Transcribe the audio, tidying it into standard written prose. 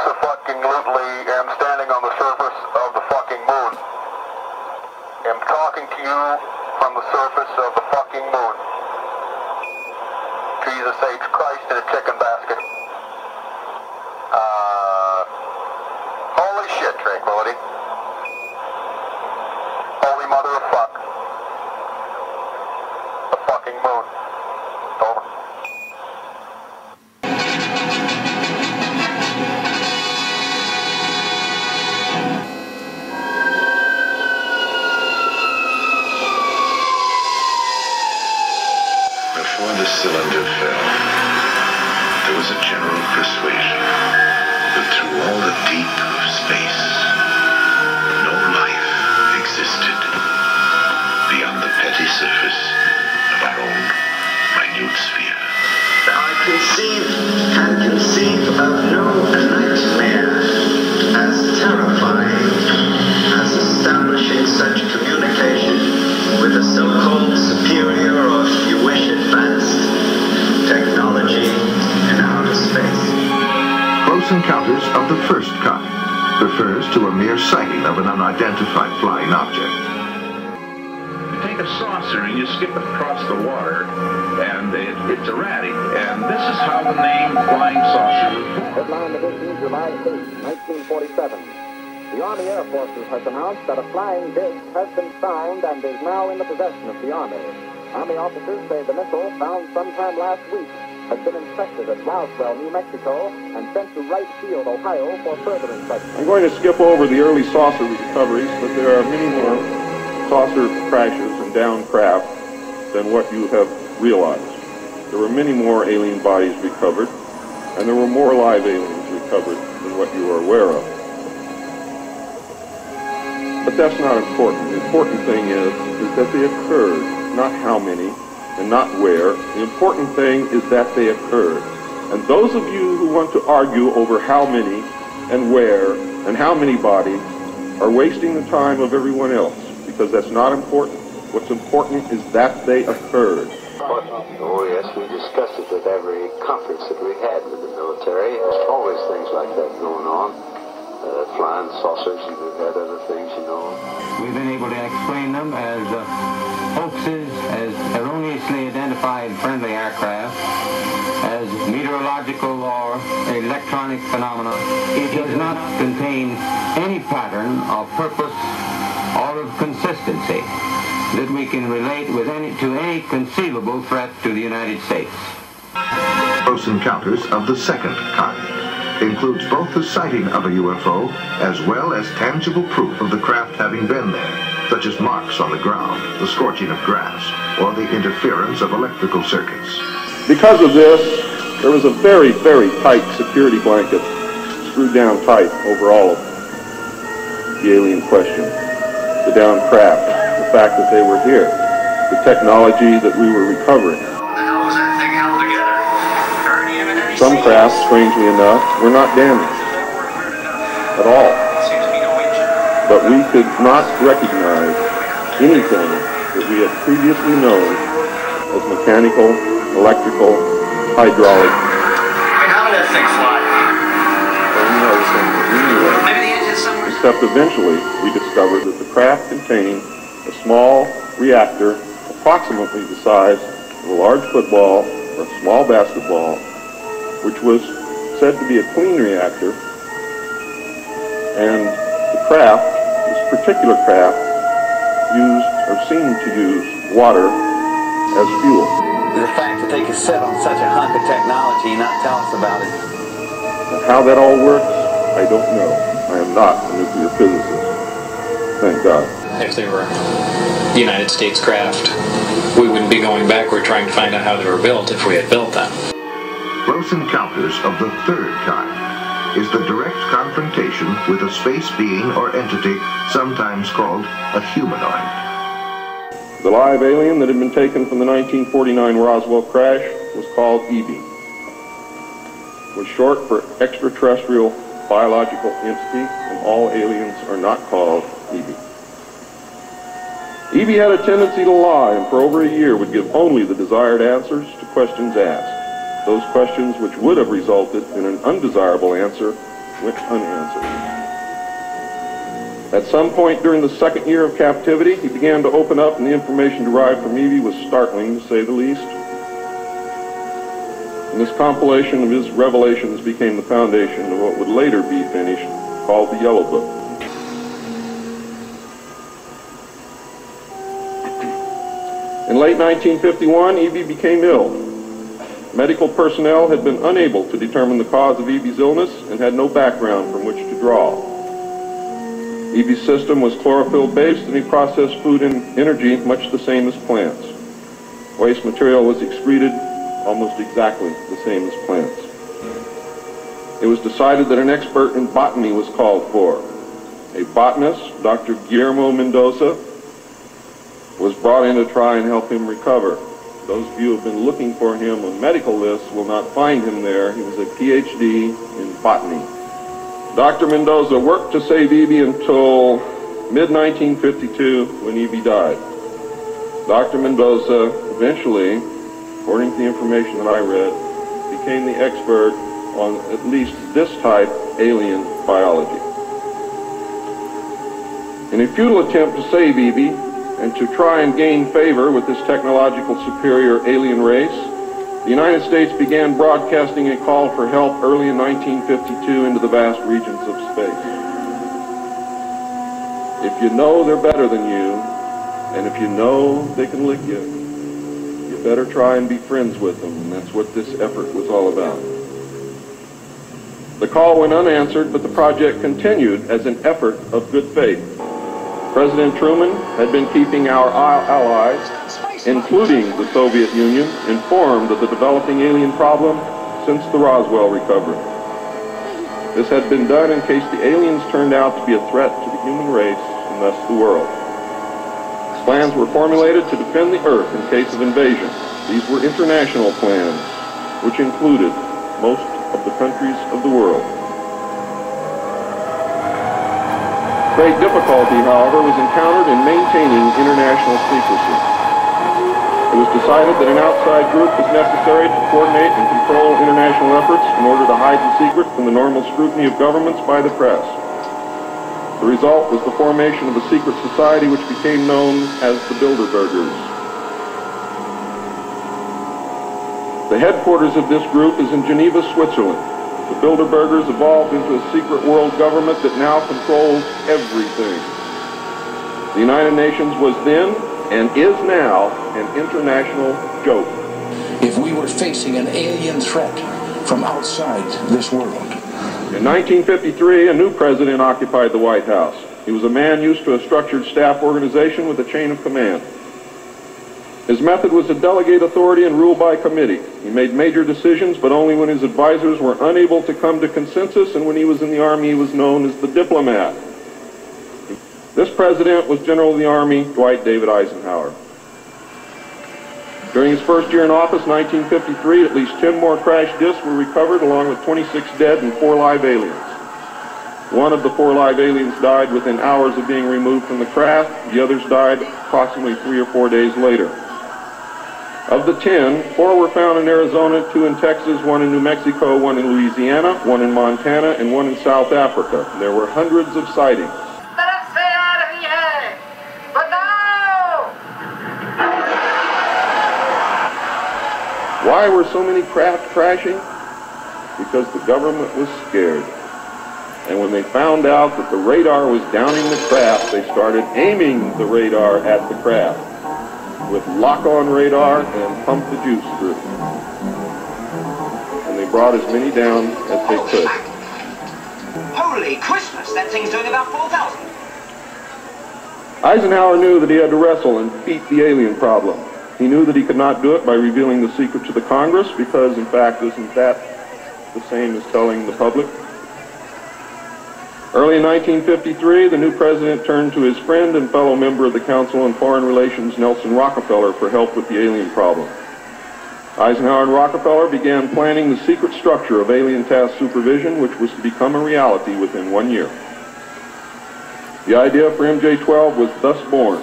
Abso-fucking-lutely am standing on the surface of the fucking moon. Am talking to you from the surface of the fucking moon. Jesus H. Christ in a chicken basket. Holy shit, Tranquility. Holy mother of fuck. The fucking moon. Over. Before the cylinder fell, there was a general persuasion that through all the deep of space, no life existed beyond the petty surface of our own minute sphere. I can conceive of no nightmare as terrifying as establishing such communication with a so-called superior, or if you wish, advanced technology in outer space. Close Encounters of the First Kind refers to a mere sighting of an unidentified flying object. You take a saucer and you skip it across the water, and it's erratic. And this is how the name Flying Saucer was born. Headline edition, July 8, 1947. The Army Air Forces has announced that a flying disc has been found and is now in the possession of the Army. Army officers say the missile, found sometime last week, has been inspected at Roswell, New Mexico, and sent to Wright Field, Ohio, for further inspection. I'm going to skip over the early saucer recoveries, but there are many more saucer crashes and downed craft than what you have realized. There were many more alien bodies recovered, and there were more live aliens recovered than what you are aware of. But that's not important. The important thing is that they occurred, not how many and not where. The important thing is that they occurred. And those of you who want to argue over how many and where and how many bodies are wasting the time of everyone else, because that's not important. What's important is that they occurred. Oh yes, we discussed it at every conference that we had with the military. There's always things like that going on. Flying saucers, and we've had other things, you know. We've been able to explain them as hoaxes, as erroneously identified friendly aircraft, as meteorological or electronic phenomena. It does not contain any pattern of purpose or of consistency that we can relate with to any conceivable threat to the United States. Close Encounters of the Second Kind includes both the sighting of a UFO as well as tangible proof of the craft having been there, such as marks on the ground, the scorching of grass, or the interference of electrical circuits. Because of this, there was a very, very tight security blanket screwed down tight over all of the alien question. The downed craft, the fact that they were here, the technology that we were recovering. Some craft, strangely enough, were not damaged at all. But we could not recognize anything that we had previously known as mechanical, electrical, hydraulic. How did that thing fly? Maybe the engine somewhere. Except eventually we discovered that the craft contained a small reactor approximately the size of a large football or a small basketball, which was said to be a clean reactor, and the craft, this particular craft, used or seemed to use water as fuel. The fact that they could sit on such a hunk of technology and not tell us about it. And how that all works, I don't know. I am not a nuclear physicist. Thank God. If they were United States craft, we wouldn't be going backward trying to find out how they were built if we had built them. Close Encounters of the Third Kind is the direct confrontation with a space being or entity sometimes called a humanoid. The live alien that had been taken from the 1949 Roswell crash was called EBE. It was short for extraterrestrial biological entity, and all aliens are not called EBE. EBE had a tendency to lie, and for over a year would give only the desired answers to questions asked. Those questions which would have resulted in an undesirable answer went unanswered. At some point during the second year of captivity, he began to open up, and the information derived from Evie was startling, to say the least. And this compilation of his revelations became the foundation of what would later be finished, called the Yellow Book. In late 1951, Evie became ill. Medical personnel had been unable to determine the cause of Evie's illness and had no background from which to draw. Evie's system was chlorophyll-based, and he processed food and energy much the same as plants. Waste material was excreted almost exactly the same as plants. It was decided that an expert in botany was called for. A botanist, Dr. Guillermo Mendoza, was brought in to try and help him recover. Those of you who have been looking for him on medical lists will not find him there. He was a PhD in botany. Dr. Mendoza worked to save Evie until mid-1952 when Evie died. Dr. Mendoza eventually, according to the information that I read, became the expert on at least this type alien biology. In a futile attempt to save Evie and to try and gain favor with this technological superior alien race, the United States began broadcasting a call for help early in 1952 into the vast regions of space. If you know they're better than you, and if you know they can lick you, you better try and be friends with them, and that's what this effort was all about. The call went unanswered, but the project continued as an effort of good faith. President Truman had been keeping our allies, including the Soviet Union, informed of the developing alien problem since the Roswell recovery. This had been done in case the aliens turned out to be a threat to the human race and thus the world. Plans were formulated to defend the Earth in case of invasion. These were international plans, which included most of the countries of the world. Great difficulty, however, was encountered in maintaining international secrecy. It was decided that an outside group was necessary to coordinate and control international efforts in order to hide the secret from the normal scrutiny of governments by the press. The result was the formation of a secret society which became known as the Bilderbergers. The headquarters of this group is in Geneva, Switzerland. The Bilderbergers evolved into a secret world government that now controls everything. The United Nations was then, and is now, an international joke. If we were facing an alien threat from outside this world. In 1953, a new president occupied the White House. He was a man used to a structured staff organization with a chain of command. His method was to delegate authority and rule by committee. He made major decisions, but only when his advisors were unable to come to consensus, and when he was in the Army, he was known as the diplomat. This president was General of the Army Dwight David Eisenhower. During his first year in office, 1953, at least 10 more crash discs were recovered, along with 26 dead and 4 live aliens. One of the 4 live aliens died within hours of being removed from the craft. The others died approximately 3 or 4 days later. Of the 10, 4 were found in Arizona, 2 in Texas, 1 in New Mexico, 1 in Louisiana, 1 in Montana, and 1 in South Africa. There were hundreds of sightings. Why were so many craft crashing? Because the government was scared. And when they found out that the radar was downing the craft, they started aiming the radar at the craft with lock-on radar and pumped the juice through. And they brought as many down as they could. Holy Christmas, that thing's doing about 4,000. Eisenhower knew that he had to wrestle and defeat the alien problem. He knew that he could not do it by revealing the secret to the Congress, because, in fact, isn't that the same as telling the public? Early in 1953, the new president turned to his friend and fellow member of the Council on Foreign Relations, Nelson Rockefeller, for help with the alien problem. Eisenhower and Rockefeller began planning the secret structure of alien task supervision, which was to become a reality within 1 year. The idea for MJ-12 was thus born.